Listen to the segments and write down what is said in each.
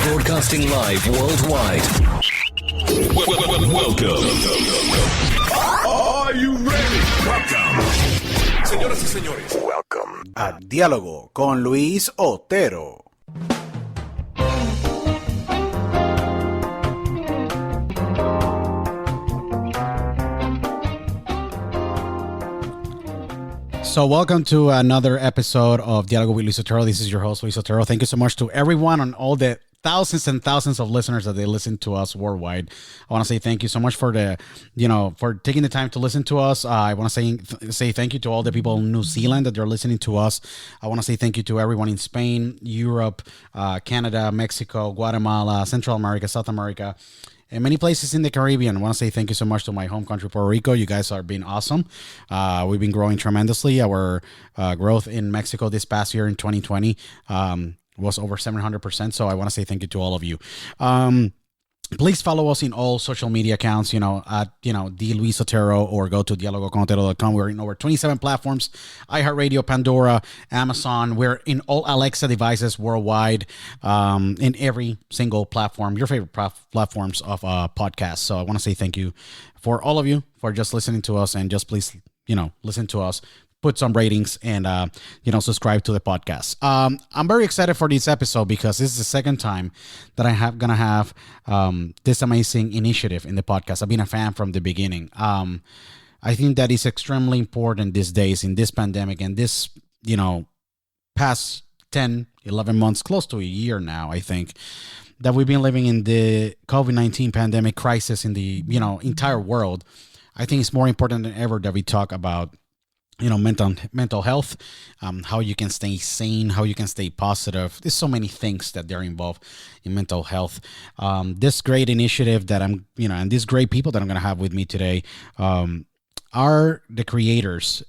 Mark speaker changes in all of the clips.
Speaker 1: Broadcasting live worldwide. Welcome.
Speaker 2: Are you ready? Welcome. Señoras y señores, welcome
Speaker 3: a Diálogo con Luis Otero. So welcome to another episode of Dialogo with Luis Otero. This is your host, Luis Otero. Thank you so much to everyone on all the thousands and thousands of listeners that they listen to us worldwide. I want to say thank you so much for for taking the time to listen to us. I want to say thank you to all the people in New Zealand that they're listening to us. I want to say thank you to everyone in Spain, Europe, Canada, Mexico, Guatemala, Central America, South America, and many places in the Caribbean. I want to say thank you so much to my home country, Puerto Rico. You guys are being awesome. We've been growing tremendously. Our growth in Mexico this past year in 2020 was over 700%. So I want to say thank you to all of you. Please follow us in all social media accounts, at, D. Luis Otero, or go to dialogoconotero.com. We're in over 27 platforms: iHeartRadio, Pandora, Amazon. We're in all Alexa devices worldwide, in every single platform, your favorite platforms of podcasts. So I want to say thank you for all of you for just listening to us, and just please, listen to us. Put some ratings and, subscribe to the podcast. I'm very excited for this episode because this is the second time that I'm going to have this amazing initiative in the podcast. I've been a fan from the beginning. I think that is extremely important these days in this pandemic and this, past 10, 11 months, close to a year now, I think, that we've been living in the COVID-19 pandemic crisis in the, entire world. I think it's more important than ever that we talk about mental health, how you can stay sane, how you can stay positive. There's so many things that they're involved in mental health. This great initiative that I'm, and these great people that I'm going to have with me today, are the creators.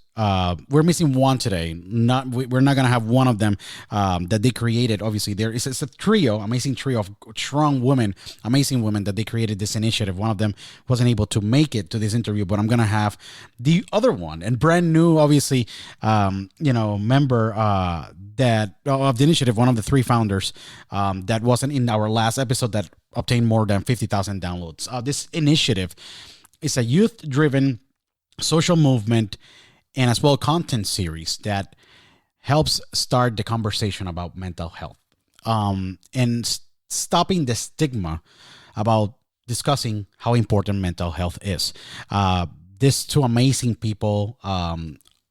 Speaker 3: We're missing one today. We're not going to have one of them that they created. Obviously, it's a trio, amazing trio of strong women, amazing women that they created this initiative. One of them wasn't able to make it to this interview, but I'm going to have the other one, and brand new, obviously, member that of the initiative, one of the three founders that wasn't in our last episode that obtained more than 50,000 downloads. This initiative is a youth-driven social movement and as well content series that helps start the conversation about mental health, and stopping the stigma about discussing how important mental health is. These two amazing people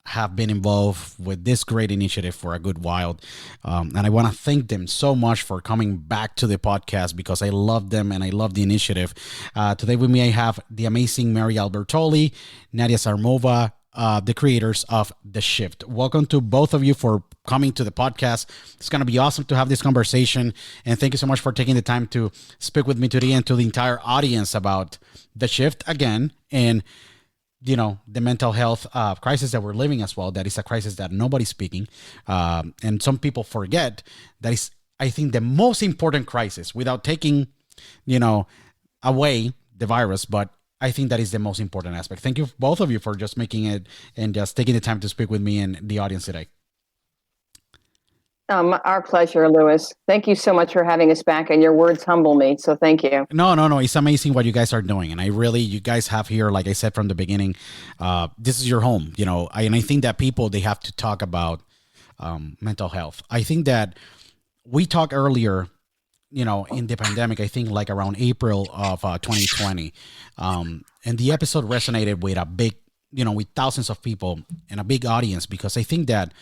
Speaker 3: have been involved with this great initiative for a good while, and I want to thank them so much for coming back to the podcast because I love them and I love the initiative. Today with me I have the amazing Mary Albertoli, Nadia Sarmova, the creators of The Shift. Welcome to both of you for coming to the podcast. It's going to be awesome to have this conversation, and thank you so much for taking the time to speak with me today and to the entire audience about The Shift again, and the mental health crisis that we're living as well. That is a crisis that nobody's speaking, and some people forget that is, I think, the most important crisis, without taking away the virus, but I think that is the most important aspect. Thank you, both of you, for just making it and just taking the time to speak with me and the audience today.
Speaker 4: Our pleasure, Louis. Thank you so much for having us back, and your words humble me. So thank you.
Speaker 3: No. It's amazing what you guys are doing. And you guys have here, like I said from the beginning, this is your home, and I think that people, they have to talk about mental health. I think that we talked earlier, in the pandemic, I think like around April of 2020. And the episode resonated with a big, with thousands of people and a big audience, because I think that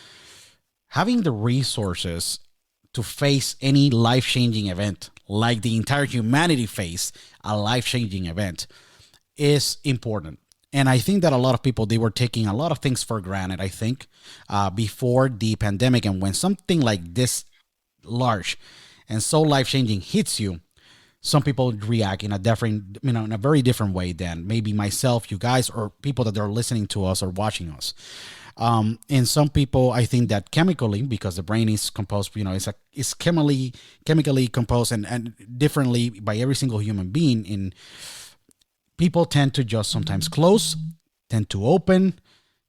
Speaker 3: having the resources to face any life-changing event, like the entire humanity faced a life-changing event, is important. And I think that a lot of people, they were taking a lot of things for granted, I think, before the pandemic. And when something like this large and so life-changing hits you, some people react in a different, in a very different way than maybe myself, you guys, or people that are listening to us or watching us. And some people, I think that chemically, because the brain is composed, it's chemically composed and differently by every single human being. And people tend to just sometimes close, tend to open,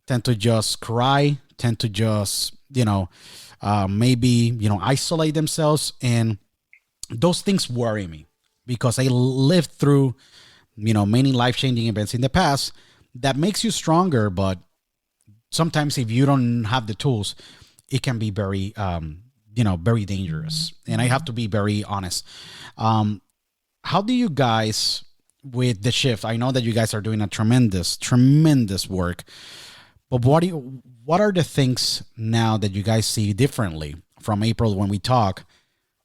Speaker 3: tend to just cry, tend to just, maybe, isolate themselves. And those things worry me because I lived through, many life-changing events in the past that makes you stronger. But sometimes if you don't have the tools, it can be very, very dangerous. And I have to be very honest. How do you guys, with the shift, I know that you guys are doing a tremendous, tremendous work, but what are the things now that you guys see differently from April when we talk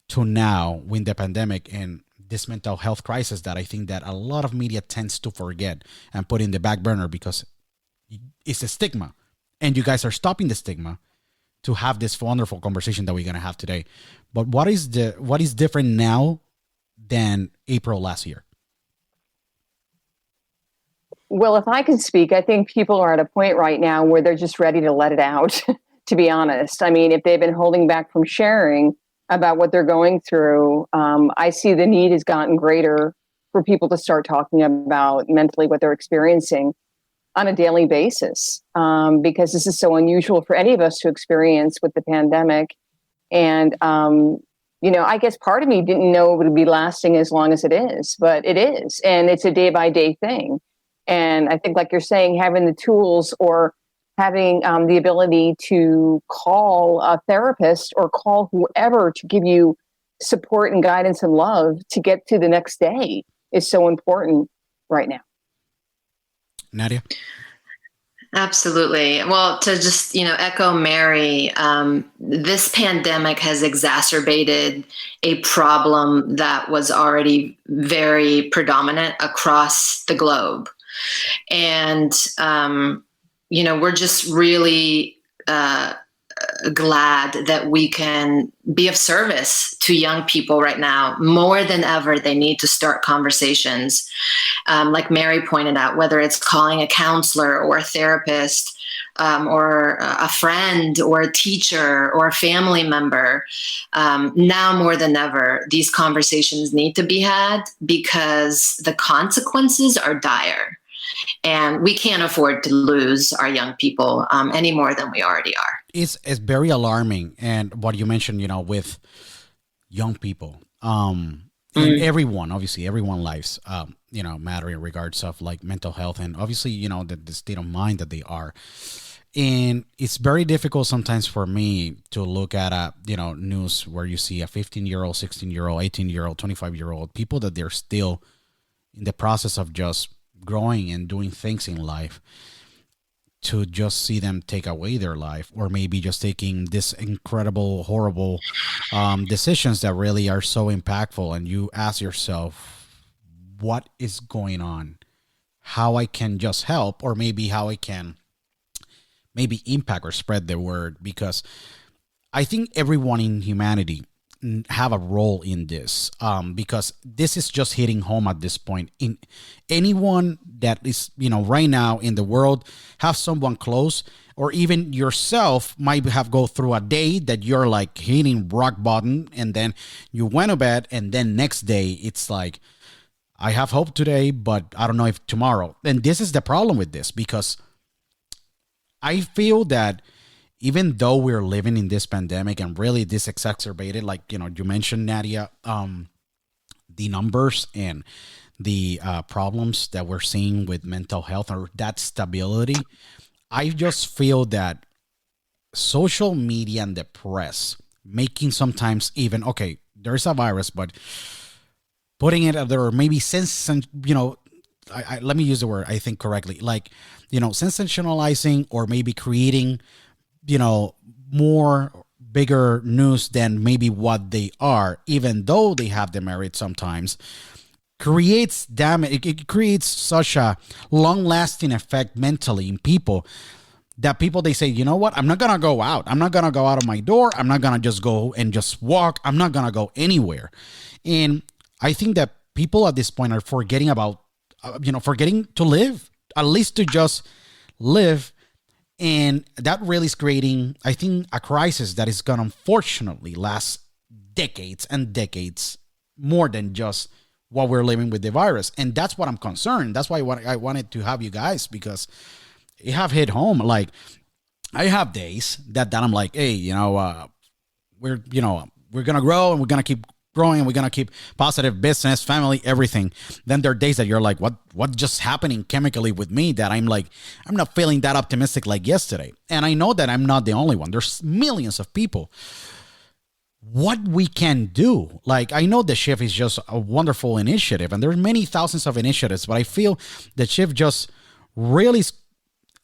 Speaker 3: to now with the pandemic and this mental health crisis that I think that a lot of media tends to forget and put in the back burner because it's a stigma, and you guys are stopping the stigma to have this wonderful conversation that we're going to have today. But what is different now than April last year?
Speaker 4: Well, if I can speak, I think people are at a point right now where they're just ready to let it out, to be honest. I mean, if they've been holding back from sharing about what they're going through, I see the need has gotten greater for people to start talking about mentally what they're experiencing on a daily basis, because this is so unusual for any of us to experience with the pandemic. And, I guess part of me didn't know it would be lasting as long as it is, but it is. And it's a day by day thing. And I think, like you're saying, having the tools or having the ability to call a therapist or call whoever to give you support and guidance and love to get to the next day is so important right now.
Speaker 3: Nadia?
Speaker 5: Absolutely. Well, to just, echo Mary, this pandemic has exacerbated a problem that was already very predominant across the globe. And, we're just really glad that we can be of service to young people right now. More than ever, they need to start conversations. Like Mary pointed out, whether it's calling a counselor or a therapist, or a friend or a teacher or a family member. Now more than ever, these conversations need to be had because the consequences are dire. And we can't afford to lose our young people any more than we already are.
Speaker 3: It's very alarming. And what you mentioned, with young people, and everyone, obviously, everyone's lives, matter in regards of like mental health and obviously, the state of mind that they are. And it's very difficult sometimes for me to look at news where you see a 15-year-old, 16-year-old, 18-year-old, 25-year-old, people that they're still in the process of just growing and doing things in life, to just see them take away their life, or maybe just taking this incredible, horrible decisions that really are so impactful. And you ask yourself, what is going on? How I can just help, or maybe how I can maybe impact or spread the word, because I think everyone in humanity have a role in this, because this is just hitting home at this point. In anyone that is, right now in the world, have someone close, or even yourself might have go through a day that you're like hitting rock bottom, and then you went to bed, and then next day it's like, I have hope today, but I don't know if tomorrow. And this is the problem with this, because I feel that even though we're living in this pandemic and really this exacerbated, like, you mentioned, Nadia, the numbers and the problems that we're seeing with mental health, or that stability, I just feel that social media and the press making sometimes even, okay, there's a virus, but putting it there, or maybe let me use the word, I think correctly, like, sensationalizing, or maybe creating, more bigger news than maybe what they are, even though they have the merit sometimes, creates damage. It creates such a long-lasting effect mentally in people, that people, they say, you know what, I'm not going to go out. I'm not going to go out of my door. I'm not going to just go and just walk. I'm not going to go anywhere. And I think that people at this point are forgetting about, forgetting to live, at least to just live. And that really is creating, I think, a crisis that is going to unfortunately last decades and decades, more than just what we're living with the virus. And that's what I'm concerned. That's why I wanted to have you guys, because it have hit home. Like, I have days that I'm like, hey, we're going to grow, and we're going to keep growing. We're going to keep positive business, family, everything. Then there are days that you're like, what just happening chemically with me that I'm like, I'm not feeling that optimistic like yesterday. And I know that I'm not the only one. There's millions of people. What we can do, like, I know the shift is just a wonderful initiative, and there's many thousands of initiatives, but I feel the shift just really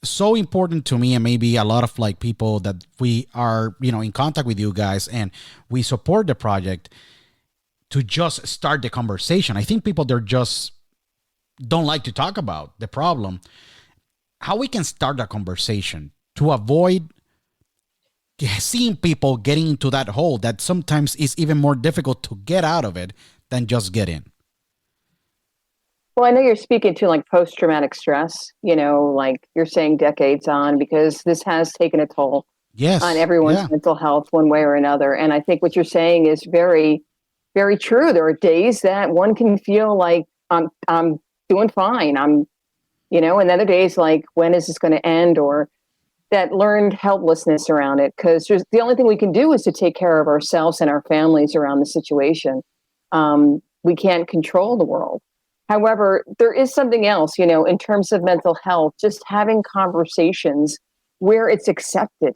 Speaker 3: so important to me, and maybe a lot of like people that we are, in contact with you guys and we support the project, to just start the conversation. I think people, they're just don't like to talk about the problem. How we can start a conversation to avoid seeing people getting into that hole that sometimes is even more difficult to get out of it than just get in.
Speaker 4: Well, I know you're speaking to like post-traumatic stress, like you're saying decades on, because this has taken a toll on everyone's mental health one way or another. And I think what you're saying is very, very true. There are days that one can feel like I'm doing fine. And other days like, when is this going to end? Or that learned helplessness around it. Because the only thing we can do is to take care of ourselves and our families around the situation. We can't control the world. However, there is something else, in terms of mental health, just having conversations where it's accepted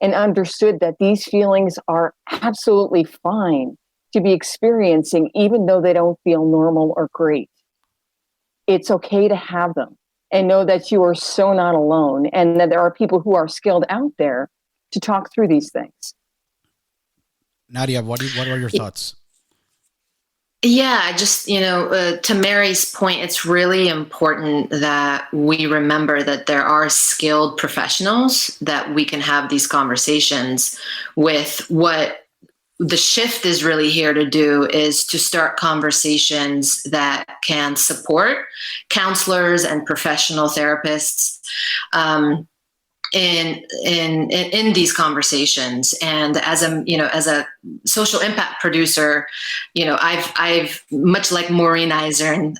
Speaker 4: and understood that these feelings are absolutely fine to be experiencing, even though they don't feel normal or great. It's okay to have them and know that you are so not alone, and that there are people who are skilled out there to talk through these things.
Speaker 3: Nadia, what are your thoughts?
Speaker 5: Yeah, just, to Mary's point, it's really important that we remember that there are skilled professionals that we can have these conversations with. What the shift is really here to do is to start conversations that can support counselors and professional therapists in these conversations. And as a social impact producer, I've much like Maureen Eisern,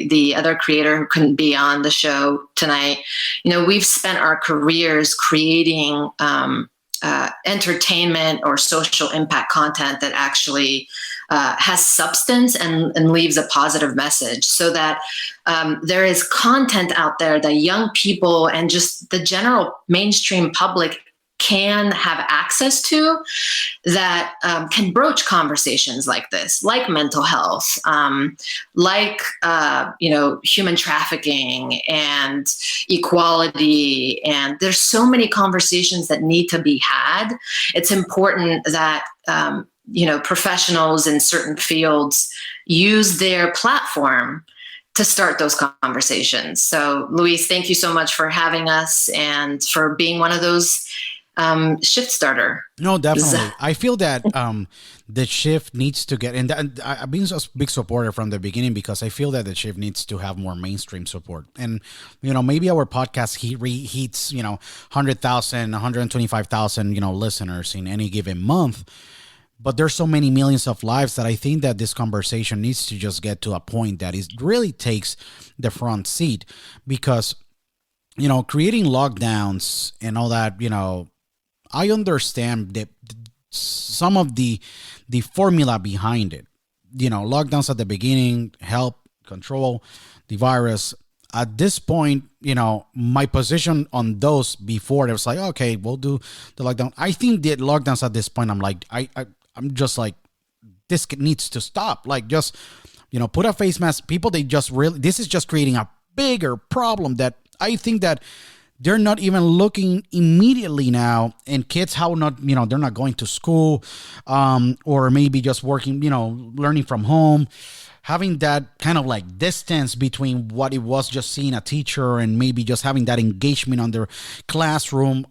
Speaker 5: the other creator who couldn't be on the show tonight, we've spent our careers creating entertainment or social impact content that actually has substance and leaves a positive message, so that there is content out there that young people and just the general mainstream public can have access to, that can broach conversations like this, like mental health, like human trafficking and equality. And there's so many conversations that need to be had. It's important that professionals in certain fields use their platform to start those conversations. So, Luis, thank you so much for having us and for being one of those shift starter.
Speaker 3: No, definitely. I feel that the shift needs to get, and I've been a big supporter from the beginning, because I feel that the shift needs to have more mainstream support. And, maybe our podcast hits, 100,000, 125,000, listeners in any given month. But there's so many millions of lives that I think that this conversation needs to just get to a point that it really takes the front seat, because, creating lockdowns and all that, I understand that some of the formula behind it, lockdowns at the beginning help control the virus. At this point, my position on those before, it was like, okay, we'll do the lockdown. I think the lockdowns at this point, I'm like, I'm just like, this needs to stop. Like, just, put a face mask. People, this is just creating a bigger problem that I think that they're not even looking immediately now. And kids, they're not going to school, or maybe just working, learning from home, having that kind of like distance between what it was just seeing a teacher and maybe just having that engagement on their classroom.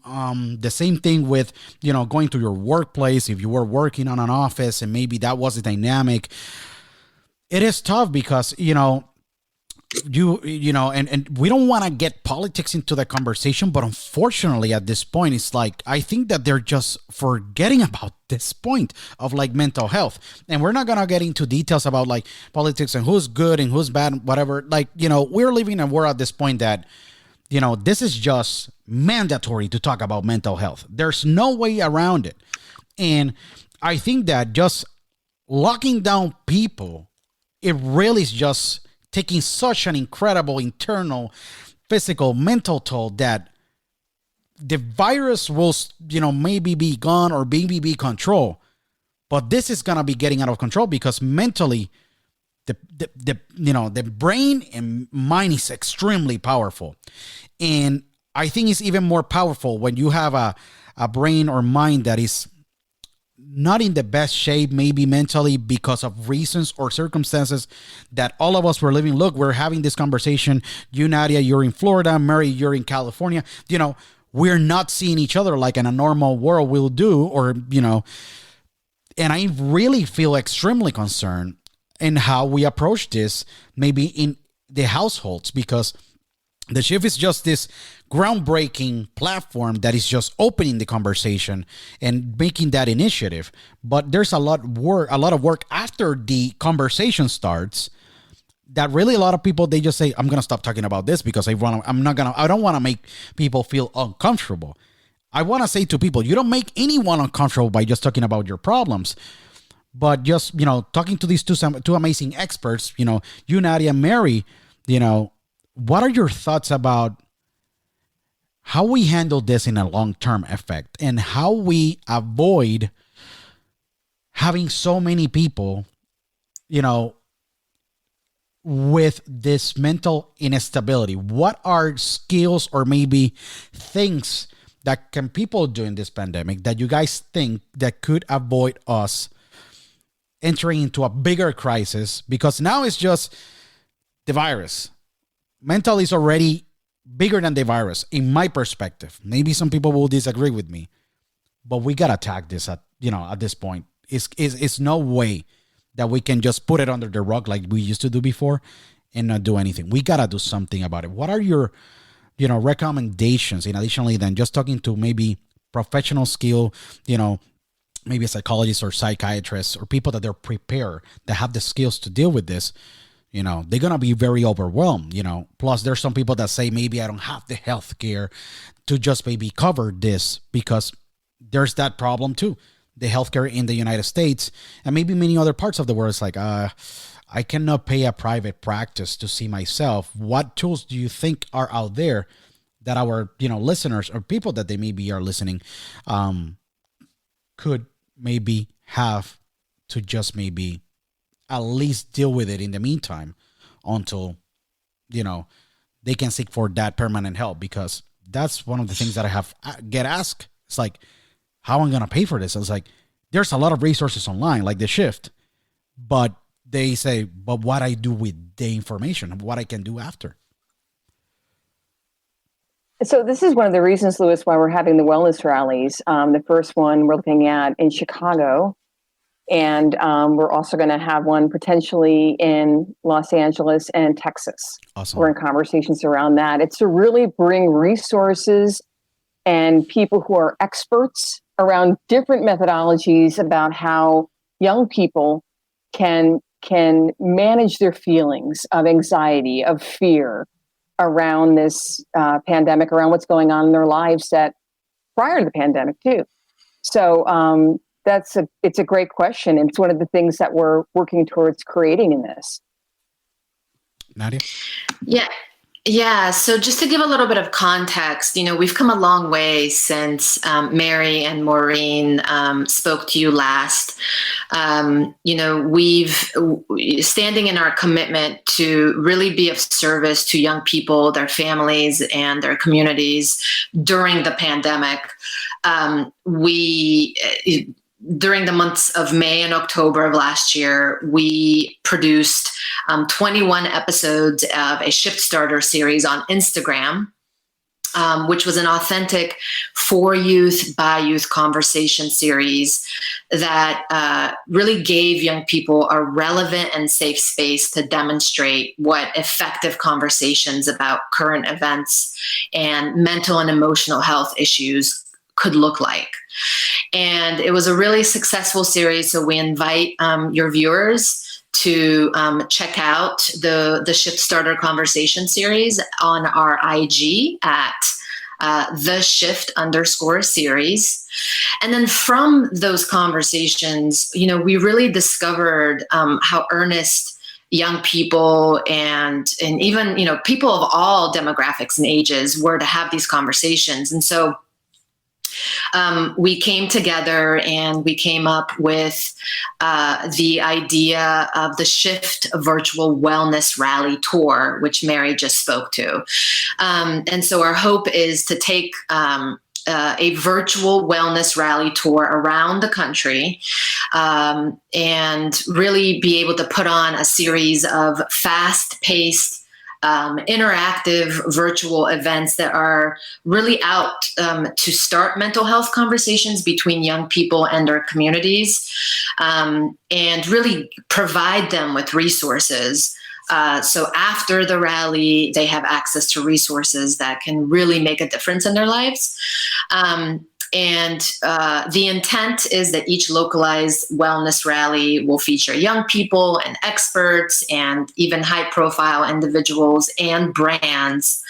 Speaker 3: The same thing with, going to your workplace. If you were working on an office and maybe that was the dynamic, it is tough because, and we don't want to get politics into the conversation, but unfortunately at this point, it's like, I think that they're just forgetting about this point of like mental health. And we're not going to get into details about like politics and who's good and who's bad, whatever. Like, we're living in a world at this point that, this is just mandatory to talk about mental health. There's no way around it. And I think that just locking down people, it really is just taking such an incredible internal, physical, mental toll that the virus will, maybe be gone or maybe be controlled. But this is going to be getting out of control because mentally, the brain and mind is extremely powerful. And I think it's even more powerful when you have a brain or mind that is not in the best shape, maybe mentally, because of reasons or circumstances that all of us were living. Look, we're having this conversation. You, Nadia, you're in Florida. Mary, you're in California. We're not seeing each other like in a normal world will do, and I really feel extremely concerned in how we approach this, maybe in the households, because the shift is just this groundbreaking platform that is just opening the conversation and making that initiative. But there's a lot of work after the conversation starts that really a lot of people, they just say, I'm going to stop talking about this because I don't want to make people feel uncomfortable. I want to say to people, you don't make anyone uncomfortable by just talking about your problems. But just, talking to these two amazing experts, you, Nadia, and Mary, what are your thoughts about how we handle this in a long-term effect and how we avoid having so many people, with this mental instability? What are skills or maybe things that can people do in this pandemic that you guys think that could avoid us entering into a bigger crisis? Because now it's just the virus. Mental is already bigger than the virus, in my perspective. Maybe some people will disagree with me, but we gotta attack this at this point. It's no way that we can just put it under the rug like we used to do before and not do anything. We gotta do something about it. What are your recommendations in additionally than just talking to maybe professional skill, maybe psychologists or psychiatrists or people that they're prepared, that have the skills to deal with this? They're going to be very overwhelmed, Plus, there's some people that say, maybe I don't have the health care to just maybe cover this, because there's that problem too. The healthcare in the United States and maybe many other parts of the world is like, I cannot pay a private practice to see myself. What tools do you think are out there that our, listeners or people that they maybe are listening could maybe have to just maybe at least deal with it in the meantime until, they can seek for that permanent help? Because that's one of the things that I get asked. It's like, how am I going to pay for this? I was like, there's a lot of resources online, like the Shift, but they say, but what I do with the information, what I can do after.
Speaker 4: So this is one of the reasons, Louis, why we're having the wellness rallies. The first one we're looking at in Chicago, and we're also going to have one potentially in Los Angeles and Texas.
Speaker 3: Awesome.
Speaker 4: We're in conversations around that. It's to really bring resources and people who are experts around different methodologies about how young people can manage their feelings of anxiety, of fear around this pandemic, around what's going on in their lives that prior to the pandemic too. So it's a great question. And it's one of the things that we're working towards creating in this.
Speaker 3: Nadia?
Speaker 5: Yeah. So just to give a little bit of context, we've come a long way since Mary and Maureen spoke to you last. We've standing in our commitment to really be of service to young people, their families, and their communities during the pandemic. During the months of May and October of last year, we produced 21 episodes of a Shift Starter series on Instagram, which was an authentic for youth, by youth conversation series that really gave young people a relevant and safe space to demonstrate what effective conversations about current events and mental and emotional health issues could look like. And it was a really successful series. So we invite your viewers to check out the Shift Starter Conversation series on our IG at the shift _ series. And then from those conversations, we really discovered how earnest young people and even, people of all demographics and ages were to have these conversations. And so we came together and we came up with the idea of the Shift Virtual Wellness Rally Tour, which Mary just spoke to. And so our hope is to take a virtual wellness rally tour around the country and really be able to put on a series of fast-paced, interactive virtual events that are really out to start mental health conversations between young people and their communities, and really provide them with resources. So after the rally, they have access to resources that can really make a difference in their lives. And the intent is that each localized wellness rally will feature young people and experts and even high-profile individuals and brands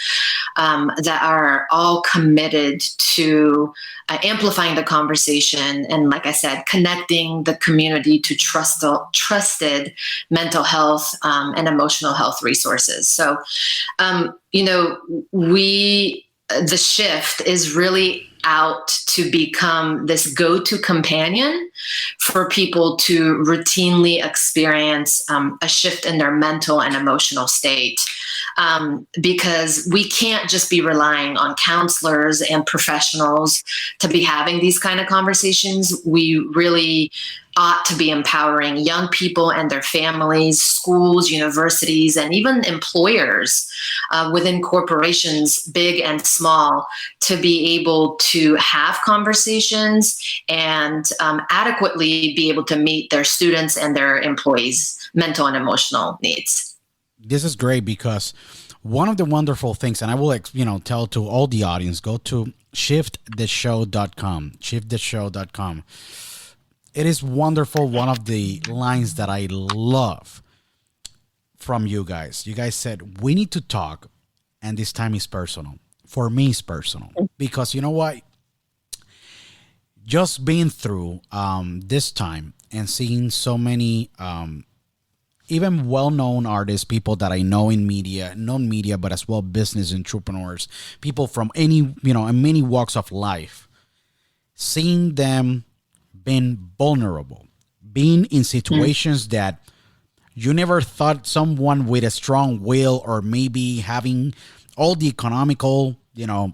Speaker 5: that are all committed to amplifying the conversation and, like I said, connecting the community to trusted mental health and emotional health resources. So, the Shift is really out to become this go-to companion for people to routinely experience a shift in their mental and emotional state. Because we can't just be relying on counselors and professionals to be having these kind of conversations. We really ought to be empowering young people and their families, schools, universities, and even employers within corporations, big and small, to be able to have conversations and adequately be able to meet their students and their employees' mental and emotional needs.
Speaker 3: This is great because one of the wonderful things, and I will, tell to all the audience, go to shifttheshow.com, shifttheshow.com. It is wonderful. One of the lines that I love from you guys. You guys said, we need to talk, and this time is personal. For me, it's personal. Because you know what? Just being through this time and seeing so many even well-known artists, people that I know in media, non-media, but as well business entrepreneurs, people from any, in many walks of life, seeing them being vulnerable, being in situations that you never thought someone with a strong will or maybe having all the economical,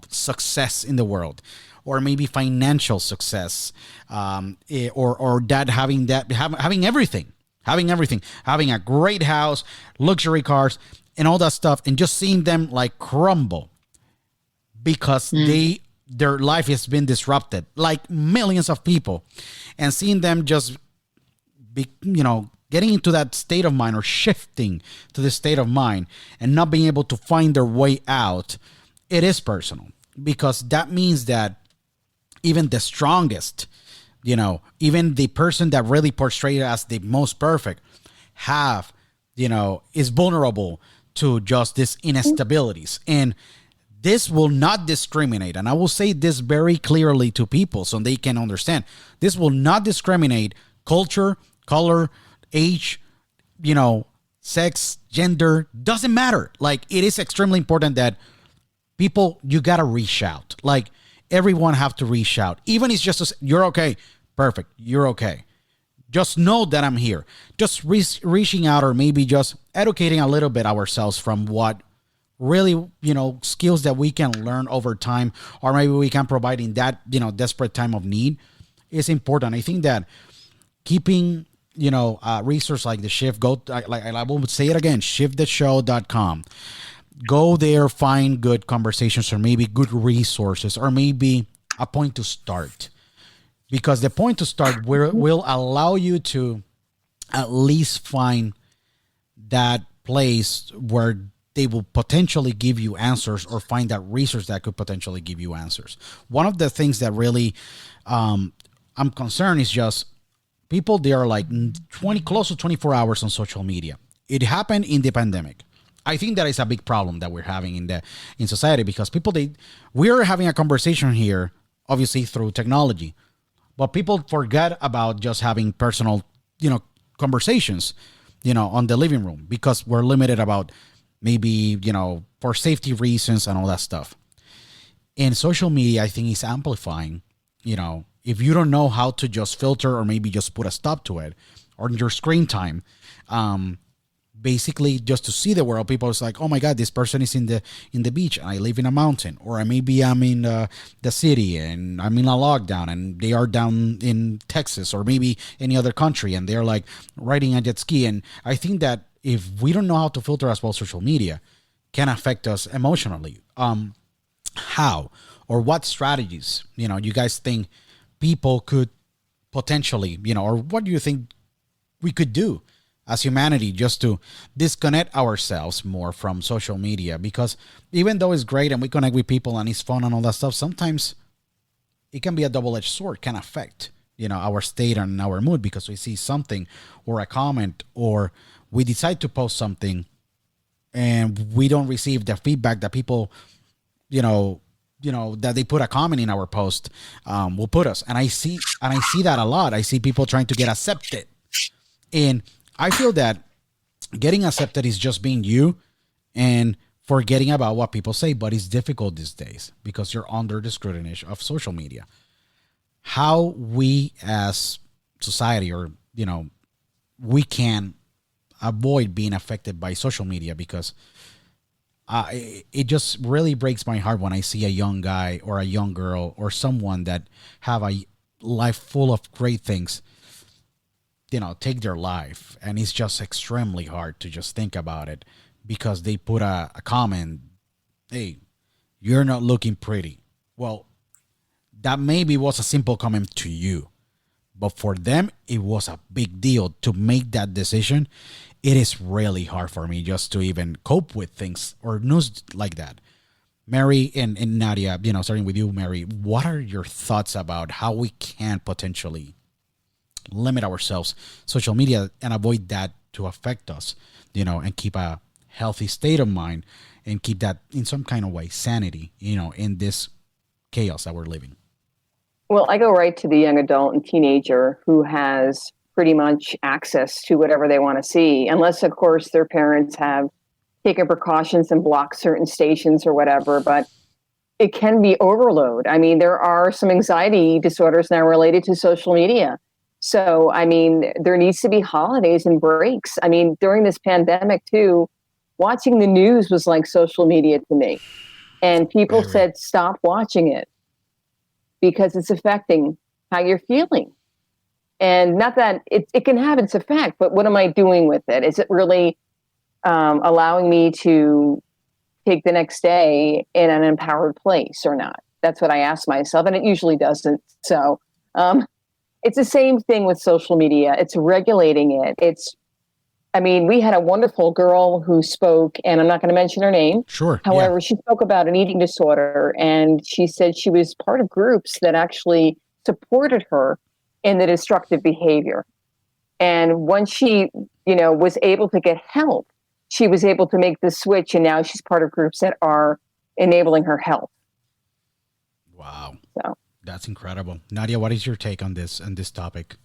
Speaker 3: success in the world, or maybe financial success, or that having everything. Having a great house, luxury cars, and all that stuff, and just seeing them like crumble because their life has been disrupted, like millions of people, and seeing them just be, getting into that state of mind or shifting to the state of mind and not being able to find their way out. It is personal because that means that even the strongest, even the person that really portrayed as the most perfect is vulnerable to just these instabilities. And this will not discriminate. And I will say this very clearly to people so they can understand. This will not discriminate culture, color, age, sex, gender, doesn't matter. Like, it is extremely important that people, you got to reach out. Like, everyone have to reach out. Even if it's just, you're okay. Perfect. You're okay. Just know that I'm here. Just reaching out, or maybe just educating a little bit ourselves from what really, skills that we can learn over time, or maybe we can provide in that, desperate time of need is important. I think that keeping, resource like the Shift, I will say it again, shifttheshow.com. Go there, find good conversations or maybe good resources or maybe a point to start. Because the point to start will allow you to at least find that place where they will potentially give you answers or find that resource that could potentially give you answers. One of the things that really I'm concerned is just people, they are like close to 24 hours on social media. It happened in the pandemic. I think that is a big problem that we're having in society, because we're having a conversation here, obviously through technology, but people forget about just having personal, conversations, on the living room, because we're limited about maybe, for safety reasons and all that stuff. And social media, I think, is amplifying, if you don't know how to just filter or maybe just put a stop to it, or your screen time, basically just to see the world. People is like, oh my God, this person is in the beach and I live in a mountain, or maybe I'm in the city and I'm in a lockdown and they are down in Texas or maybe any other country and they're like riding a jet ski. And I think that if we don't know how to filter as well, social media can affect us emotionally. How or what strategies, you guys think people could potentially, or what do you think we could do as humanity just to disconnect ourselves more from social media? Because even though it's great and we connect with people and it's fun and all that stuff, sometimes it can be a double-edged sword, can affect, our state and our mood, because we see something or a comment, or we decide to post something and we don't receive the feedback that people, that they put a comment in our post will put us. And I see that a lot. I see people trying to get accepted. And I feel that getting accepted is just being you and forgetting about what people say, but it's difficult these days because you're under the scrutiny of social media. How we as society, or, we can avoid being affected by social media, because it just really breaks my heart when I see a young guy or a young girl or someone that have a life full of great things, take their life. And it's just extremely hard to just think about it, because they put a comment, hey, you're not looking pretty. Well, that maybe was a simple comment to you, but for them, it was a big deal to make that decision. It is really hard for me just to even cope with things or news like that. Mary and Nadia, starting with you, Mary, what are your thoughts about how we can potentially limit ourselves, social media, and avoid that to affect us, and keep a healthy state of mind and keep that in some kind of way, sanity, in this chaos that we're living?
Speaker 4: Well, I go right to the young adult and teenager who has pretty much access to whatever they want to see, unless, of course, their parents have taken precautions and blocked certain stations or whatever. But it can be overload. I mean, there are some anxiety disorders now related to social media. So, I mean, there needs to be holidays and breaks. I mean, during this pandemic, too, watching the news was like social media to me. And people said, stop watching it because it's affecting how you're feeling. And not that it can have its effect, but what am I doing with it? Is it really allowing me to take the next day in an empowered place or not? That's what I ask myself, and it usually doesn't. So it's the same thing with social media. It's regulating it. We had a wonderful girl who spoke, and I'm not going to mention her name.
Speaker 3: Sure.
Speaker 4: However, she spoke about an eating disorder, and she said she was part of groups that actually supported her in the destructive behavior. And once she, was able to get help, she was able to make the switch, and now she's part of groups that are enabling her health.
Speaker 3: Wow.
Speaker 4: So
Speaker 3: that's incredible. Nadia, what is your take on this topic?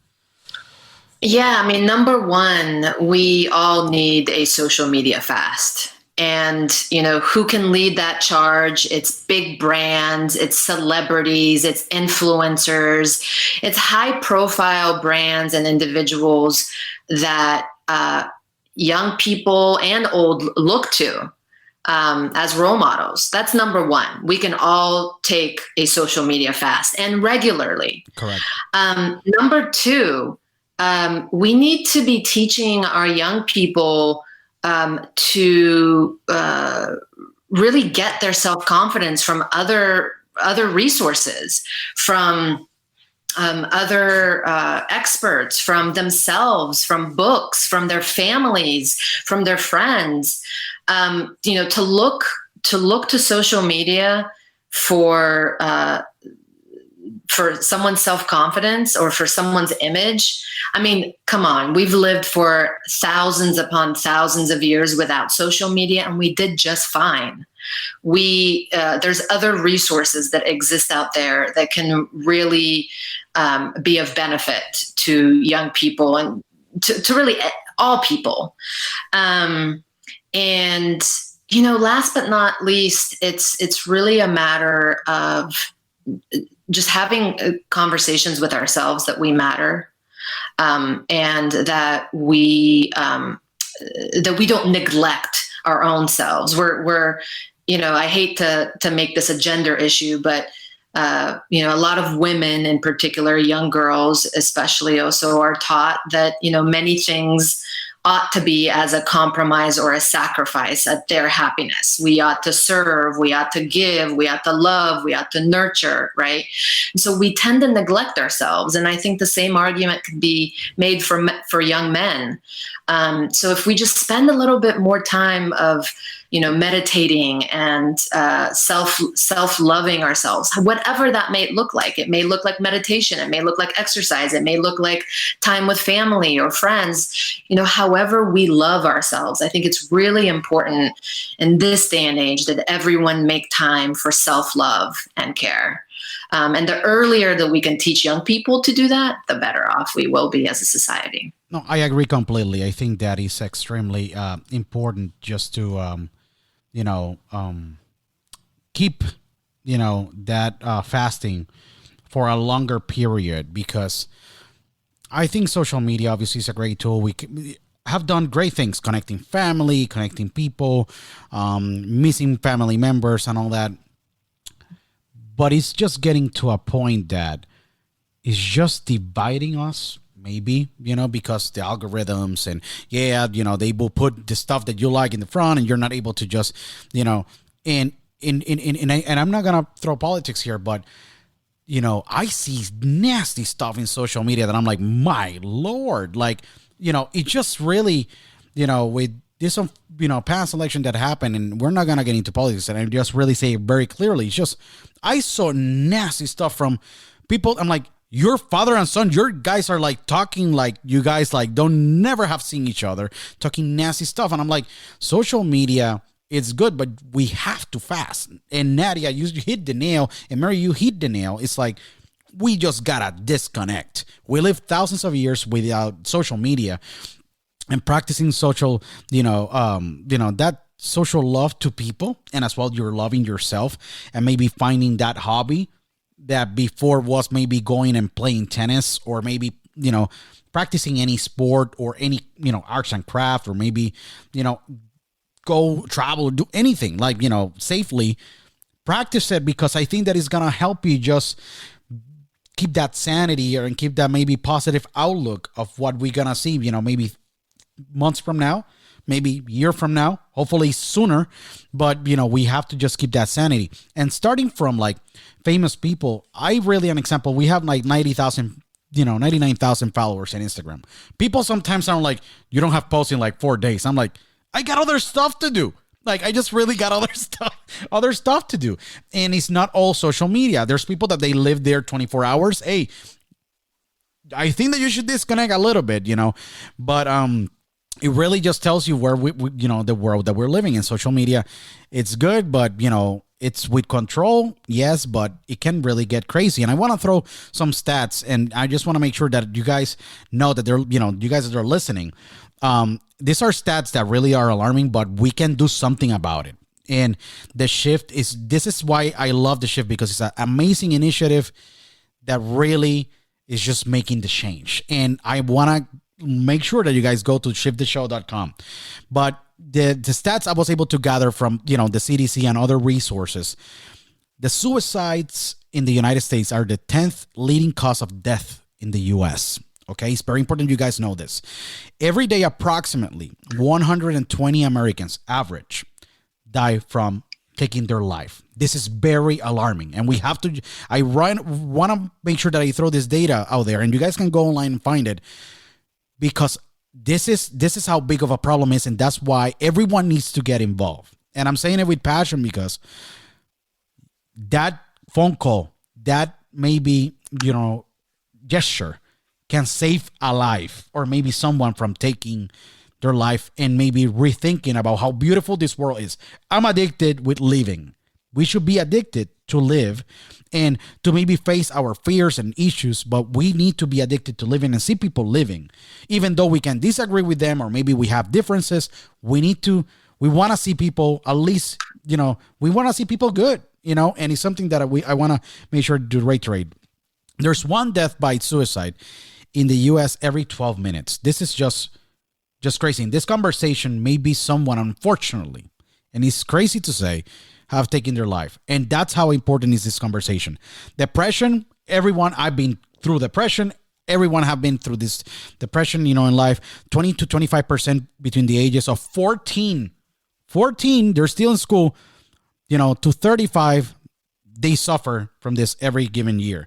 Speaker 5: Yeah, number one, we all need a social media fast. And, who can lead that charge? It's big brands, it's celebrities, it's influencers, it's high profile brands and individuals that young people and old look to as role models. That's number one. We can all take a social media fast, and regularly.
Speaker 3: Correct.
Speaker 5: Number two, we need to be teaching our young people to really get their self-confidence from other resources, from other experts, from themselves, from books, from their families, from their friends. To look to social media for for someone's self-confidence or for someone's image. I mean, come on, we've lived for thousands upon thousands of years without social media, and we did just fine. There's other resources that exist out there that can really be of benefit to young people and to really all people. And, last but not least, it's really a matter of just having conversations with ourselves that we matter, and that we don't neglect our own selves. We're I hate to make this a gender issue, but a lot of women in particular, young girls especially, also are taught that many things ought to be as a compromise or a sacrifice at their happiness. We ought to serve, we ought to give, we ought to love, we ought to nurture, right? And so we tend to neglect ourselves. And I think the same argument could be made for young men. So if we just spend a little bit more time of meditating and self-loving ourselves, whatever that may look like. It may look like meditation. It may look like exercise. It may look like time with family or friends. However we love ourselves. I think it's really important in this day and age that everyone make time for self-love and care. And the earlier that we can teach young people to do that, the better off we will be as a society.
Speaker 3: No, I agree completely. I think that is extremely important just to keep, that fasting for a longer period, because I think social media obviously is a great tool. We have done great things, connecting family, connecting people, missing family members and all that. But it's just getting to a point that is just dividing us. Maybe, because the algorithms and they will put the stuff that you like in the front and you're not able to just, and I'm not going to throw politics here, but, I see nasty stuff in social media that I'm like, my Lord, like, it just really, with this, past election that happened, and we're not going to get into politics, and I just really say it very clearly. It's just, I saw nasty stuff from people. I'm like, your father and son, your guys are like talking like you guys like don't never have seen each other, talking nasty stuff. And I'm like, social media, it's good, but we have to fast. And Nadia, you hit the nail, and Mary, you hit the nail. It's like, we just gotta disconnect. We live thousands of years without social media and practicing social, that social love to people. And as well, you're loving yourself and maybe finding that hobby that before was maybe going and playing tennis, or maybe, practicing any sport or any, arts and craft, or maybe, go travel, do anything like, safely practice it, because I think that is going to help you just keep that sanity and keep that maybe positive outlook of what we're going to see, maybe months from now, maybe a year from now, hopefully sooner. But, we have to just keep that sanity. And starting from like famous people, I really, an example, we have like 90,000, 99,000 followers on Instagram. People sometimes sound like, you don't have posts in like 4 days. I'm like, I got other stuff to do. Like, I just really got other stuff to do. And it's not all social media. There's people that they live there 24 hours. Hey, I think that you should disconnect a little bit, but, it really just tells you where we the world that we're living in. Social media, it's good, but it's with control, yes, but it can really get crazy. And I want to throw some stats, and I just want to make sure that you guys know that they're, you guys that are listening. These are stats that really are alarming, but we can do something about it. And the shift this is why I love the shift, because it's an amazing initiative that really is just making the change. And I want to make sure that you guys go to shifttheshow.com. But the stats I was able to gather from, the CDC and other resources, the suicides in the United States are the 10th leading cause of death in the U.S. Okay, it's very important you guys know this. Every day, approximately 120 Americans average die from taking their life. This is very alarming, and we have to. I want to make sure that I throw this data out there, and you guys can go online and find it, because this is how big of a problem is, and that's why everyone needs to get involved. And I'm saying it with passion, because that phone call, that maybe, gesture can save a life, or maybe someone from taking their life and maybe rethinking about how beautiful this world is. I'm addicted with living. We should be addicted to live and to maybe face our fears and issues, but we need to be addicted to living and see people living. Even though we can disagree with them or maybe we have differences, we want to see people, at least, we want to see people good, and it's something that I want to make sure to reiterate. There's one death by suicide in the US every 12 minutes. This is just crazy. In this conversation, maybe someone, unfortunately, and it's crazy to say, have taken their life. And that's how important is this conversation. Depression, everyone, I've been through depression. Everyone have been through this depression, in life. 20 to 25% between the ages of 14, they're still in school, to 35, they suffer from this every given year.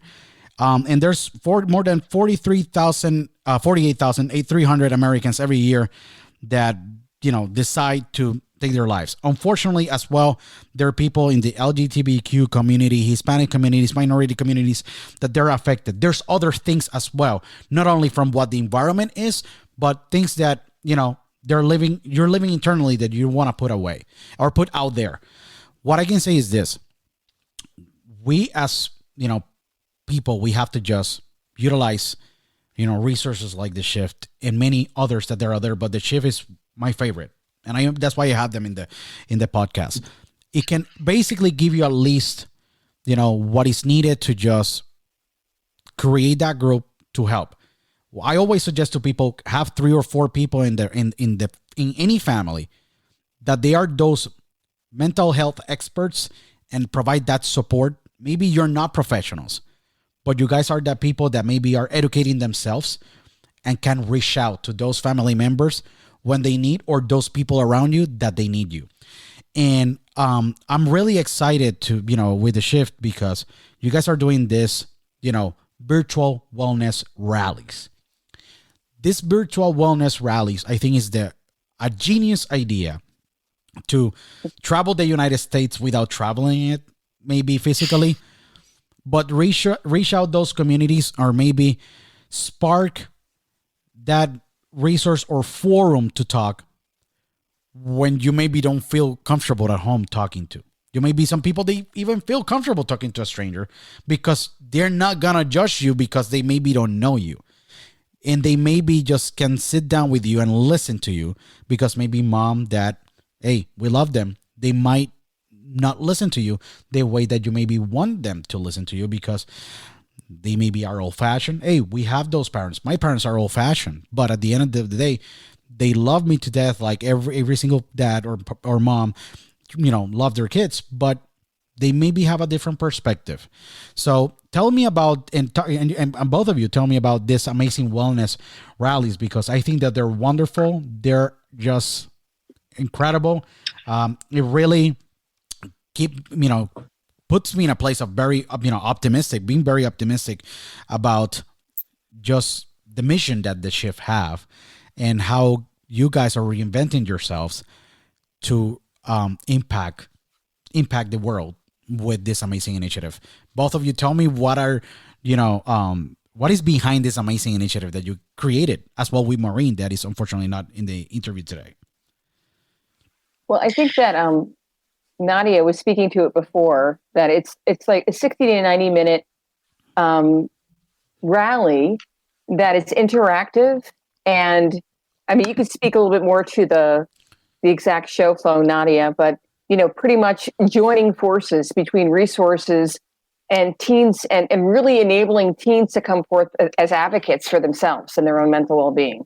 Speaker 3: And there's more than 48,300 Americans every year that, decide to take their lives. Unfortunately, as well, there are people in the LGBTQ community, Hispanic communities, minority communities, that they're affected. There's other things as well, not only from what the environment is, but things that, you're living internally that you want to put away or put out there. What I can say is this: we as, people, we have to just utilize, resources like the Shift and many others that there are there, but the Shift is my favorite. And that's why I have them in the podcast. It can basically give you at least, what is needed to just create that group to help. I always suggest to people, have 3 or 4 people in any family that they are those mental health experts and provide that support. Maybe you're not professionals, but you guys are the people that maybe are educating themselves and can reach out to those family members when they need, or those people around you that they need you. And I'm really excited to, with the Shift, because you guys are doing this, virtual wellness rallies. This virtual wellness rallies, I think, is a genius idea to travel the United States without traveling it, maybe physically, but reach out those communities, or maybe spark that resource or forum to talk when you maybe don't feel comfortable at home talking to. You may be some people, they even feel comfortable talking to a stranger because they're not gonna judge you because they maybe don't know you. And they maybe just can sit down with you and listen to you because maybe mom, dad, hey, we love them. They might not listen to you the way that you maybe want them to listen to you because they maybe are old-fashioned. Hey, we have those parents. My parents are old-fashioned, but at the end of the day, they love me to death. Like every single dad or mom, love their kids, but they maybe have a different perspective. So tell me about, and both of you tell me about this amazing wellness rallies, because I think that they're wonderful. They're just incredible. It really puts me in a place of very, optimistic, being very optimistic about just the mission that the Shift have and how you guys are reinventing yourselves to impact the world with this amazing initiative. Both of you tell me what is behind this amazing initiative that you created, as well with Maureen, that is unfortunately not in the interview today.
Speaker 4: Well, I think that Nadia was speaking to it before, that it's like a 60 to 90 minute rally that it's interactive. And I mean, you could speak a little bit more to the exact show flow, Nadia, but pretty much joining forces between resources and teens and really enabling teens to come forth as advocates for themselves and their own mental well-being.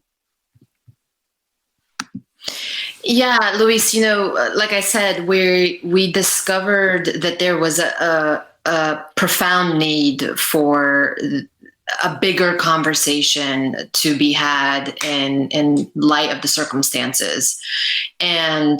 Speaker 5: Yeah, Luis, like I said, we discovered that there was a profound need for a bigger conversation to be had in light of the circumstances. And,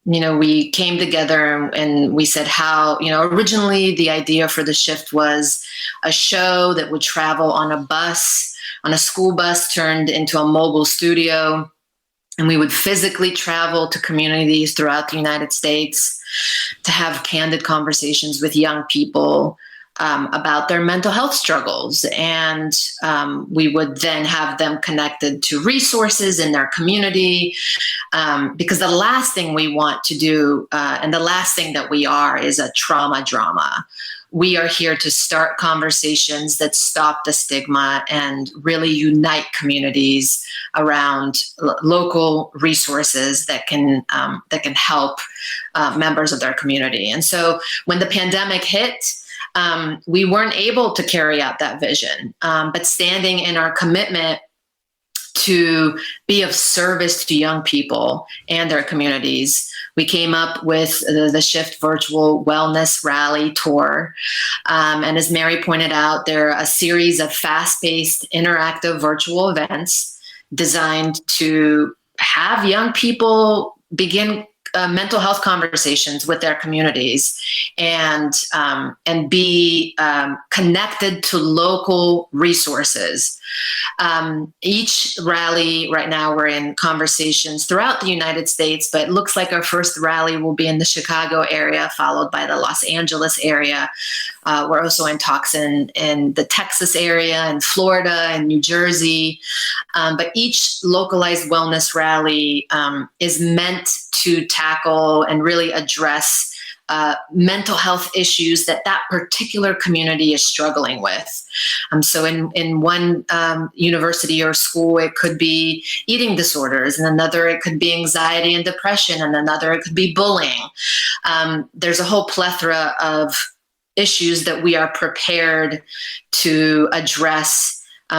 Speaker 5: we came together and we said how, originally the idea for the Shift was a show that would travel on a school bus turned into a mobile studio. And we would physically travel to communities throughout the United States to have candid conversations with young people about their mental health struggles. And we would then have them connected to resources in their community, because the last thing we want to do, and the last thing that we are, is a trauma drama. We are here to start conversations that stop the stigma and really unite communities around local resources that can help members of their community. And so when the pandemic hit, we weren't able to carry out that vision, but standing in our commitment to be of service to young people and their communities, we came up with the Shift Virtual Wellness Rally Tour. And as Mary pointed out, they're a series of fast-paced, interactive virtual events designed to have young people begin mental health conversations with their communities and be connected to local resources. Each rally right now, we're in conversations throughout the United States, but it looks like our first rally will be in the Chicago area, followed by the Los Angeles area. We're also in talks in the Texas area and Florida and New Jersey. But each localized wellness rally is meant to tackle and really address mental health issues that particular community is struggling with. So in one university or school, it could be eating disorders, and another it could be anxiety and depression, and another it could be bullying. There's a whole plethora of issues that we are prepared to address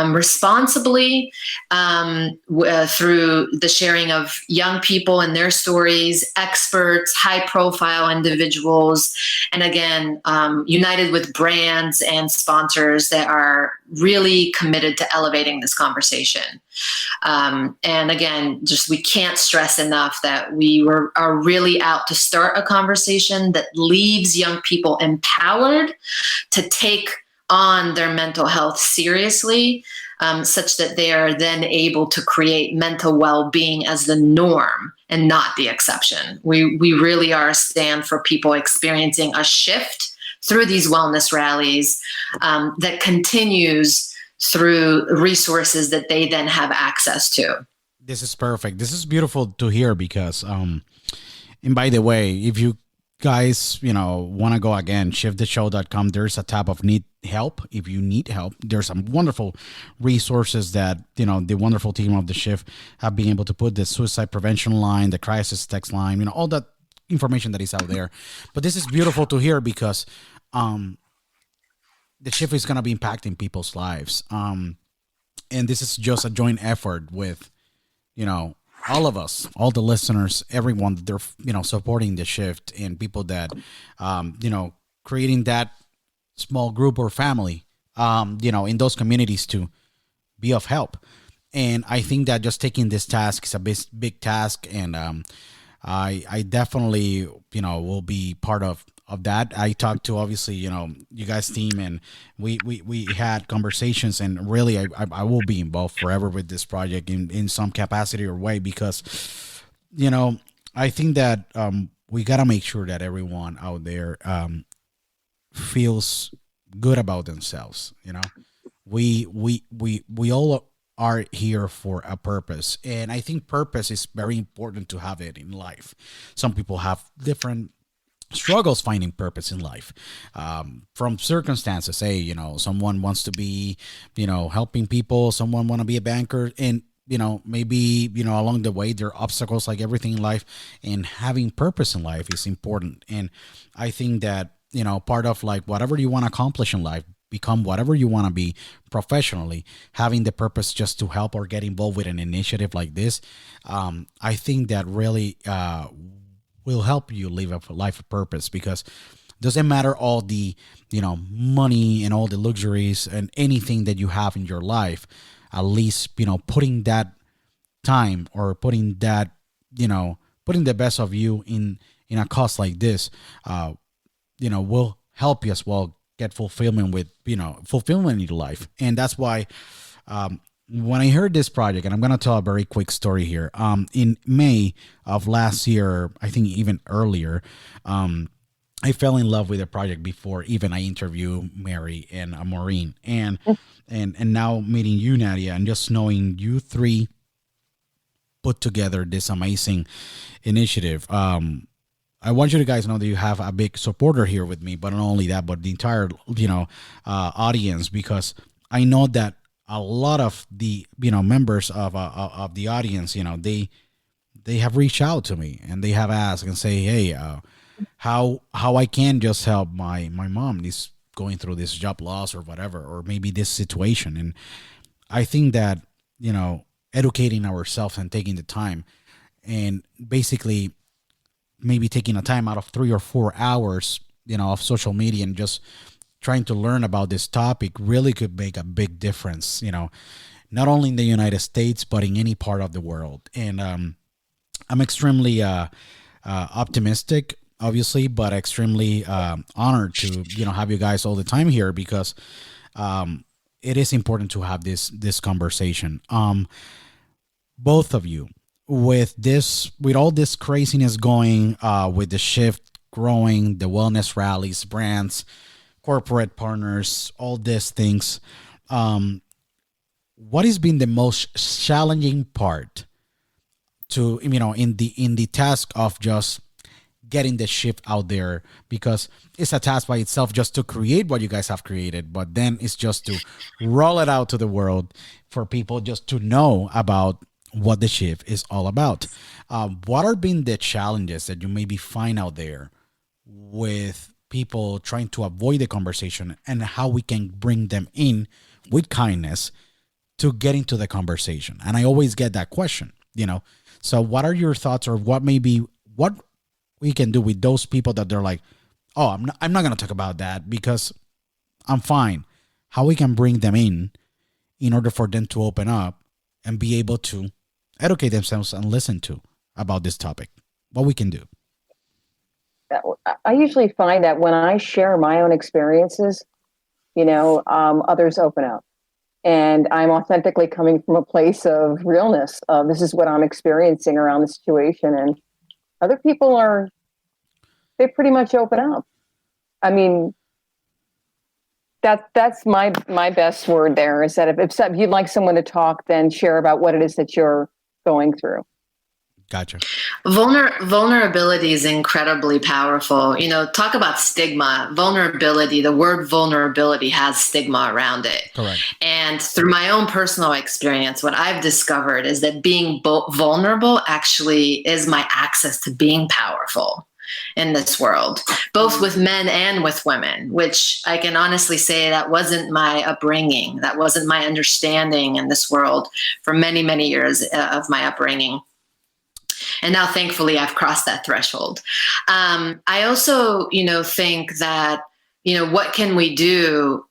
Speaker 5: responsibly through the sharing of young people and their stories, experts, high-profile individuals, and again, united with brands and sponsors that are really committed to elevating this conversation. And again, just we can't stress enough that are really out to start a conversation that leaves young people empowered to take on their mental health seriously, such that they are then able to create mental well-being as the norm and not the exception. We really are a stand for people experiencing a shift through these wellness rallies that continues through resources that they then have access to.
Speaker 3: This is perfect. This is beautiful to hear because, and by the way, if you guys, want to go again, shifttheshow.com, there's a tab of need help. If you need help, there's some wonderful resources that, the wonderful team of the Shift have been able to put, the suicide prevention line, the crisis text line, all that information that is out there. But this is beautiful to hear because the Shift is going to be impacting people's lives. And this is just a joint effort with, all of us, all the listeners, everyone that they're, supporting the Shift, and people that, creating that small group or family, in those communities to be of help. And I think that just taking this task is a big task. And I definitely, will be part of that. I talked to, obviously, you guys' team, and we had conversations, and really I will be involved forever with this project in some capacity or way, because, I think that we got to make sure that everyone out there feels good about themselves. We all are here for a purpose, and I think purpose is very important to have it in life. Some people have different struggles finding purpose in life, from circumstances. Say, someone wants to be, helping people, someone want to be a banker, and maybe along the way there are obstacles like everything in life, and having purpose in life is important. And I think that part of like whatever you want to accomplish in life, become whatever you want to be professionally, having the purpose just to help or get involved with an initiative like this, I think that really will help you live a life of purpose, because it doesn't matter all the, money and all the luxuries and anything that you have in your life. At least, putting that time, or putting that, putting the best of you in a cause like this, will help you as well get fulfillment with, fulfillment in your life. And that's why, when I heard this project, and I'm going to tell a very quick story here, in May of last year, I think even earlier, I fell in love with the project before even I interview Mary and Maureen, and now meeting you, Nadia, and just knowing you three put together this amazing initiative. I want you to guys know that you have a big supporter here with me, but not only that, but the entire audience, because I know that a lot of the members of the audience, they have reached out to me and they have asked and say, hey, how I can just help my mom is going through this job loss or whatever, or maybe this situation. And I think that educating ourselves and taking the time and basically maybe taking a time out of 3 or 4 hours of social media and just trying to learn about this topic really could make a big difference, not only in the United States but in any part of the world. And I'm extremely optimistic, obviously, but extremely honored to have you guys all the time here, because it is important to have this conversation. Both of you, with all this craziness going, with the shift growing, the wellness rallies, brands, corporate partners, all these things, what has been the most challenging part to in the task of just getting the shift out there? Because it's a task by itself just to create what you guys have created, but then it's just to roll it out to the world for people just to know about what the shift is all about. What are been the challenges that you maybe find out there with people trying to avoid the conversation, and how we can bring them in with kindness to get into the conversation? And I always get that question, So what are your thoughts, or what we can do with those people that they're like, oh, I'm not going to talk about that because I'm fine. How we can bring them in order for them to open up and be able to educate themselves and listen to about this topic. What we can do.
Speaker 4: I usually find that when I share my own experiences, others open up. And I'm authentically coming from a place of realness. This is what I'm experiencing around the situation. And other people they pretty much open up. I mean, that's my best word there, is that if you'd like someone to talk, then share about what it is that you're going through.
Speaker 3: Gotcha.
Speaker 5: Vulnerability is incredibly powerful. Talk about stigma. Vulnerability, the word vulnerability has stigma around it.
Speaker 3: Correct.
Speaker 5: And through my own personal experience, what I've discovered is that being vulnerable actually is my access to being powerful in this world, both with men and with women, which I can honestly say that wasn't my upbringing. That wasn't my understanding in this world for many, many years of my upbringing. And now, thankfully, I've crossed that threshold. I also, think that, what can we do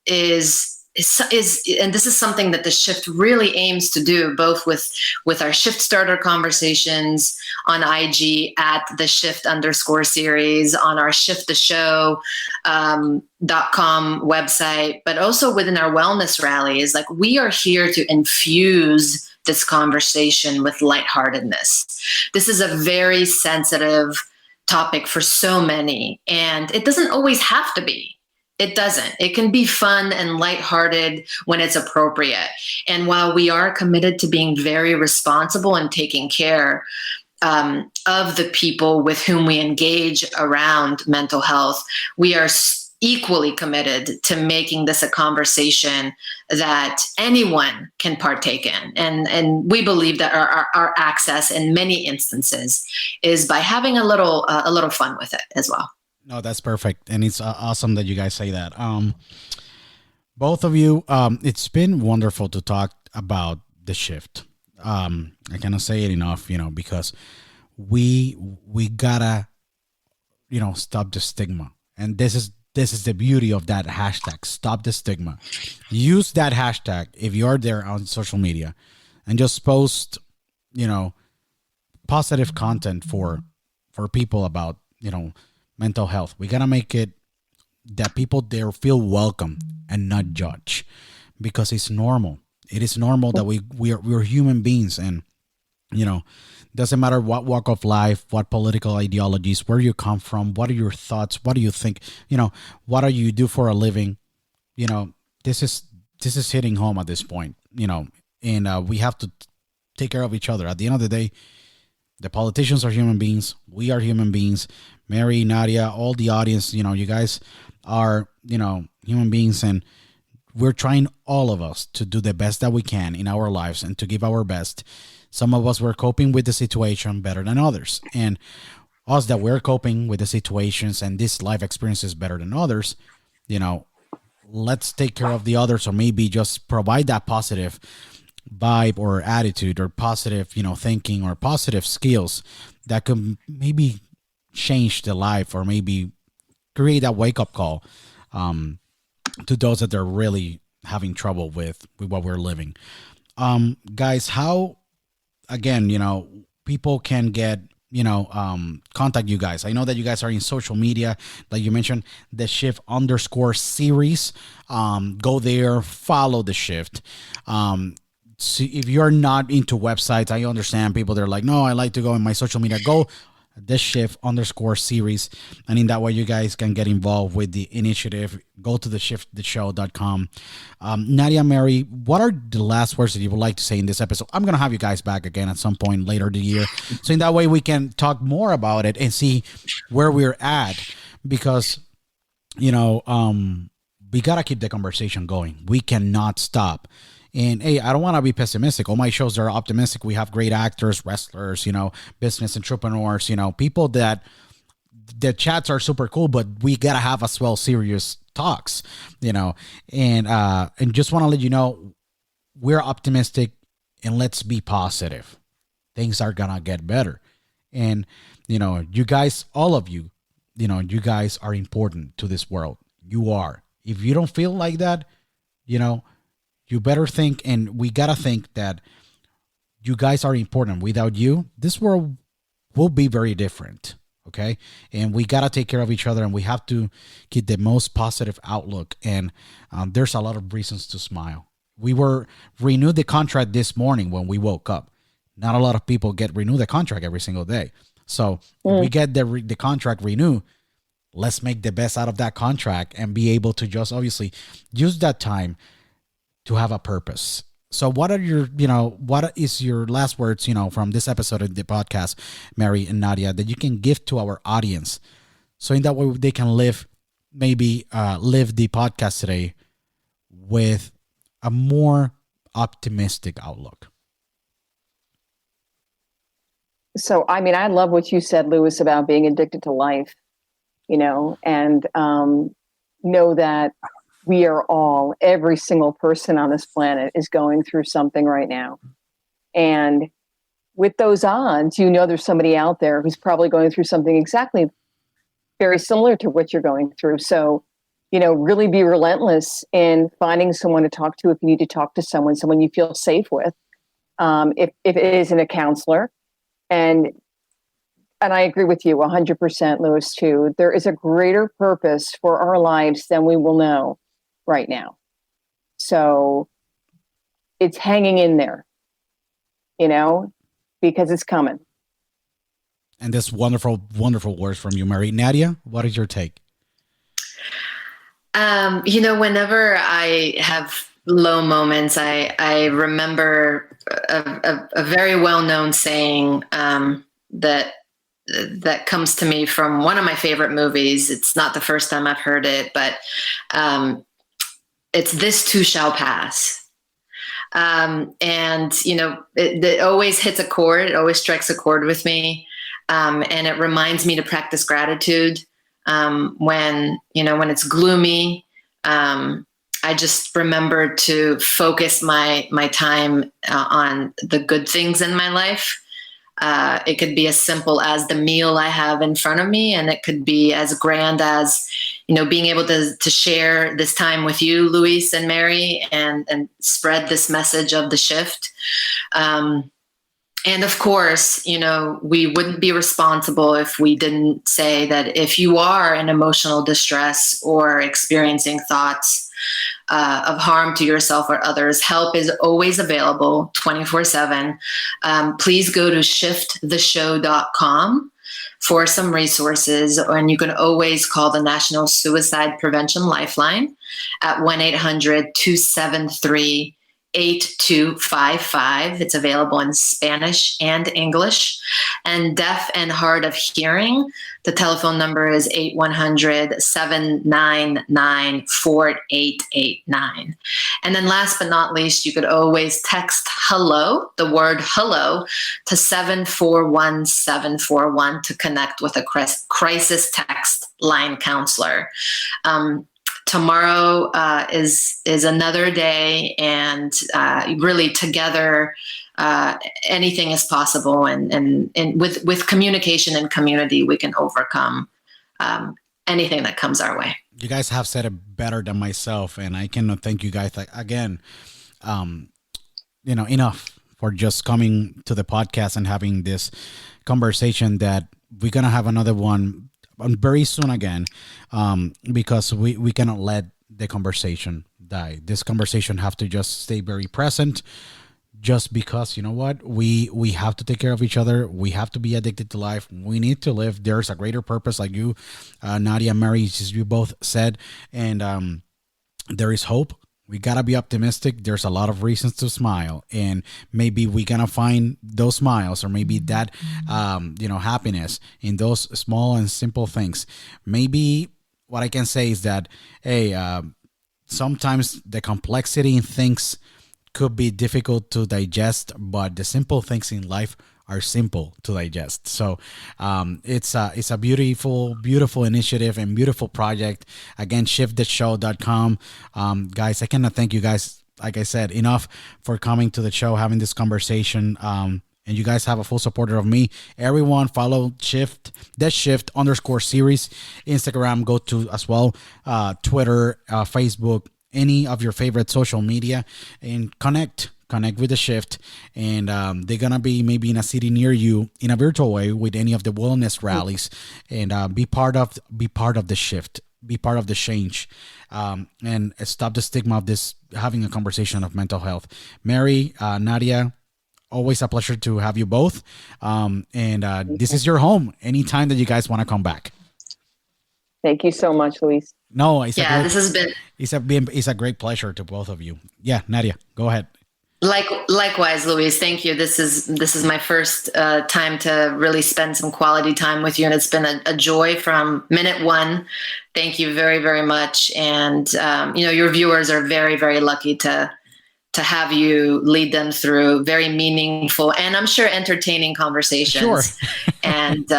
Speaker 5: is, and this is something that the shift really aims to do, both with our shift starter conversations on IG at the shift_series, on our shift the show .com website, but also within our wellness rallies. Like, we are here to infuse this conversation with lightheartedness. This is a very sensitive topic for so many, and it doesn't always have to be. It doesn't. It can be fun and lighthearted when it's appropriate. And while we are committed to being very responsible and taking care of the people with whom we engage around mental health, we are equally committed to making this a conversation that anyone can partake in. And we believe that our access in many instances is by having a little fun with it as well.
Speaker 3: No, that's perfect. And it's awesome that you guys say that. Both of you, it's been wonderful to talk about the shift. I cannot say it enough, because we gotta, stop the stigma. And this is the beauty of that hashtag, stop the stigma. Use that hashtag if you're there on social media and just post, positive content for people about, mental health. We got to make it that people there feel welcome and not judge, because it's normal. It is normal that we're human beings, and Doesn't matter what walk of life, what political ideologies, where you come from, what are your thoughts, what do you think, what do you do for a living? This is hitting home at this point, and we have to take care of each other. At the end of the day, the politicians are human beings. We are human beings. Mary, Nadia, all the audience, you guys are, human beings, and we're trying, all of us, to do the best that we can in our lives and to give our best. Some of us were coping with the situation better than others. And us that we're coping with the situations and this life experiences better than others, let's take care of the others, or maybe just provide that positive vibe or attitude or positive, thinking or positive skills that could maybe change the life or maybe create that wake-up call to those that are really having trouble with what we're living. Guys, how, again, people can get, contact you guys. I know that you guys are in social media, like you mentioned, the Shift _series. Go there, follow the Shift. See, if you're not into websites, I understand people, they're like, no, I like to go in my social media. Go the Shift _series, and in that way you guys can get involved with the initiative. Go to theshow.com. Nadia, Mary, what are the last words that you would like to say in this episode? I'm gonna have you guys back again at some point later the year, so in that way we can talk more about it and see where we're at, because we gotta keep the conversation going. We cannot stop. And hey, I don't want to be pessimistic. All my shows are optimistic. We have great actors, wrestlers, business entrepreneurs, people that the chats are super cool, but we got to have as well serious talks, and just want to let you know, we're optimistic, and let's be positive. Things are going to get better. And, you guys, all of you, you guys are important to this world. You are. If you don't feel like that, you better think, and we got to think that you guys are important. Without you, this world will be very different, okay? And we got to take care of each other, and we have to keep the most positive outlook. And there's a lot of reasons to smile. We were renewed the contract this morning when we woke up. Not a lot of people get renewed the contract every single day. So if we get the contract renewed, let's make the best out of that contract and be able to just obviously use that time to have a purpose. So what is your last words, from this episode of the podcast, Mary and Nadia, that you can give to our audience, so in that way they can live the podcast today with a more optimistic outlook?
Speaker 4: So, I love what you said, Louis, about being addicted to life, and know that we are all, every single person on this planet is going through something right now. And with those odds, there's somebody out there who's probably going through something exactly very similar to what you're going through. So, really be relentless in finding someone to talk to if you need to talk to someone you feel safe with. If it isn't a counselor. And I agree with you 100%, Louis, too. There is a greater purpose for our lives than we will know right now. So it's hanging in there, because it's coming.
Speaker 3: And this wonderful, wonderful words from you, Mary. Nadia, what is your take?
Speaker 5: Whenever I have low moments, I remember a very well-known saying that comes to me from one of my favorite movies. It's not the first time I've heard it, but it's "This too shall pass." It always hits a chord. It always strikes a chord with me. And it reminds me to practice gratitude. When it's gloomy, I just remember to focus my time on the good things in my life. It could be as simple as the meal I have in front of me, and it could be as grand as, being able to share this time with you, Luis and Mary, and spread this message of the shift. And of course, we wouldn't be responsible if we didn't say that if you are in emotional distress or experiencing thoughts of harm to yourself or others, help is always available 24/7. Please go to shifttheshow.com for some resources, and you can always call the National Suicide Prevention Lifeline at 1-800-273 8255. It's available in Spanish and English. And deaf and hard of hearing, the telephone number is 800-799-4889. And then last but not least, you could always text hello, the word hello, to 741-741 to connect with a crisis text line counselor. Tomorrow is another day, and really together, anything is possible. And with communication and community, we can overcome anything that comes our way.
Speaker 3: You guys have said it better than myself, and I cannot thank you guys again. Enough for just coming to the podcast and having this conversation. That we're gonna have another one very soon again, because we cannot let the conversation die. This conversation have to just stay very present, just because, you know what, we have to take care of each other. We have to be addicted to life. We need to live. There's a greater purpose, like you, Nadia, Mary, as you both said, and there is hope. We gotta be optimistic. There's a lot of reasons to smile, and maybe we gonna find those smiles, or maybe that happiness in those small and simple things. Maybe what I can say is that, hey, sometimes the complexity in things could be difficult to digest, but the simple things in life are simple to digest. So it's a beautiful initiative and beautiful project. Again, shifttheshow.com. Guys, I cannot thank you guys, like I said, enough for coming to the show, having this conversation. And you guys have a full supporter of me. Everyone follow Shift _ series. Instagram, go to as well. Twitter, Facebook, any of your favorite social media, and connect with the Shift, and they're gonna be maybe in a city near you in a virtual way with any of the wellness rallies, and be part of the Shift, be part of the change, and stop the stigma of this, having a conversation of mental health. Mary, Nadia, always a pleasure to have you both, and this is your home anytime that you guys want to come back.
Speaker 4: Thank you so much, Luis.
Speaker 3: No,
Speaker 5: this has been
Speaker 3: it's a great pleasure to both of you. Yeah, Nadia, go ahead.
Speaker 5: Likewise, Luis. Thank you. This is my first time to really spend some quality time with you, and it's been a joy from minute one. Thank you very, very much. And your viewers are very, very lucky to have you lead them through very meaningful and, I'm sure, entertaining conversations.
Speaker 3: Sure.
Speaker 5: And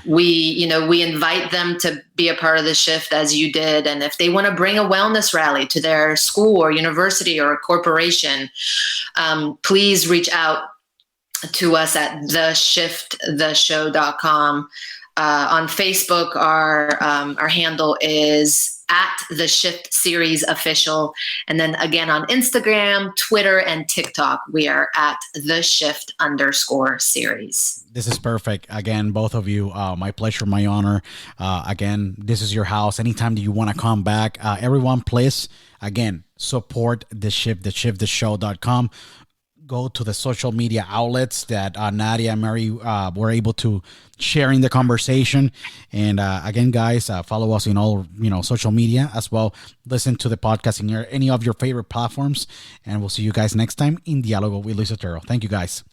Speaker 5: we invite them to be a part of the Shift, as you did. And if they want to bring a wellness rally to their school or university or corporation, please reach out to us at shifttheshow.com. On Facebook, our handle is at the Shift Series Official. And then again on Instagram, Twitter, and TikTok, we are at the Shift _ series.
Speaker 3: This is perfect. Again, both of you, my pleasure, my honor. Again, this is your house. Anytime that you want to come back, everyone, please, again, support the Shift, shifttheshow.com. Go to the social media outlets that Nadia and Mary were able to share in the conversation. And again, guys, follow us in all social media as well. Listen to the podcast in any of your favorite platforms. And we'll see you guys next time in Dialogo with Luis Otero. Thank you, guys.